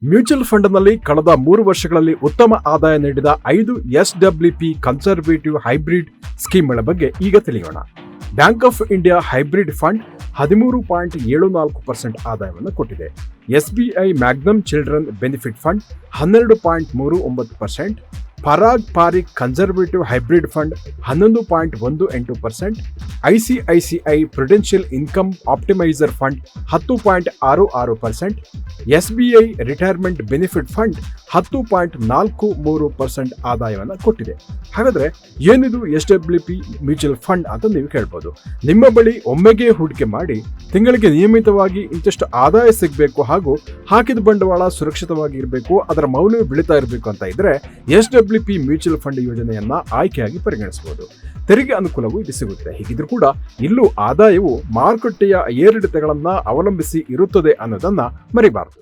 Mutual ಫಂಡ್ನಲ್ಲಿ ಕಳೆದ 3 ವರ್ಷಗಳಲ್ಲಿ ಉತ್ತಮ ಆದಾಯ ನೀಡಿದ 5 SWP ಕನ್ಸರ್ವೇಟಿವ್ ಹೈಬ್ರಿಡ್ ಸ್ಕೀಮ್ಗಳ ಬಗ್ಗೆ ಈಗ ತಿಳಿಯೋಣ. Bank of India hybrid fund 13.74% ಆದಾಯವನ್ನು ಕೊಟ್ಟಿದೆ. SBI magnum children benefit fund 12.39%, Parag Parikh conservative hybrid fund 11.18%, ICICI prudential income optimiser fund 10.66%, SBI retirement benefit fund 10.43% ಆದಾಯವನ್ನು ಕೊಟ್ಟಿದೆ. ಹಾಗಾದ್ರೆ ಏನಿದು SWP ಮ್ಯೂಚುವಲ್ ಫಂಡ್ ಅಂತ ನೀವು ಕೇಳ್ಬೋದು. ನಿಮ್ಮ ಬಳಿ ಒಮ್ಮೆಗೆ ಹೂಡಿಕೆ ಮಾಡಿ ತಿಂಗಳಿಗೆ ನಿಯಮಿತವಾಗಿ ಇಂತಿಷ್ಟು ಆದಾಯ ಸಿಗಬೇಕು ಹಾಗೂ ಹಾಕಿದ ಬಂಡವಾಳ ಸುರಕ್ಷಿತವಾಗಿ ಇರಬೇಕು, ಅದರ ಮೌಲ್ಯ ಬೆಳೀತಾ ಇರಬೇಕು ಅಂತ ಇದ್ರೆ SWP ಮ್ಯೂಚುವಲ್ ಫಂಡ್ ಯೋಜನೆಯನ್ನ ಆಯ್ಕೆಯಾಗಿ ಪರಿಗಣಿಸಬಹುದು. ತೆರಿಗೆ ಅನುಕೂಲವೂ ಇಲ್ಲಿ ಸಿಗುತ್ತೆ. ಹೀಗಿದ್ರೂ ಕೂಡ ಇಲ್ಲೂ ಆದಾಯವು ಮಾರುಕಟ್ಟೆಯ ಏರಿಳಿತಗಳನ್ನ ಅವಲಂಬಿಸಿ ಇರುತ್ತದೆ ಅನ್ನೋದನ್ನ ಮರಿಬಾರದು.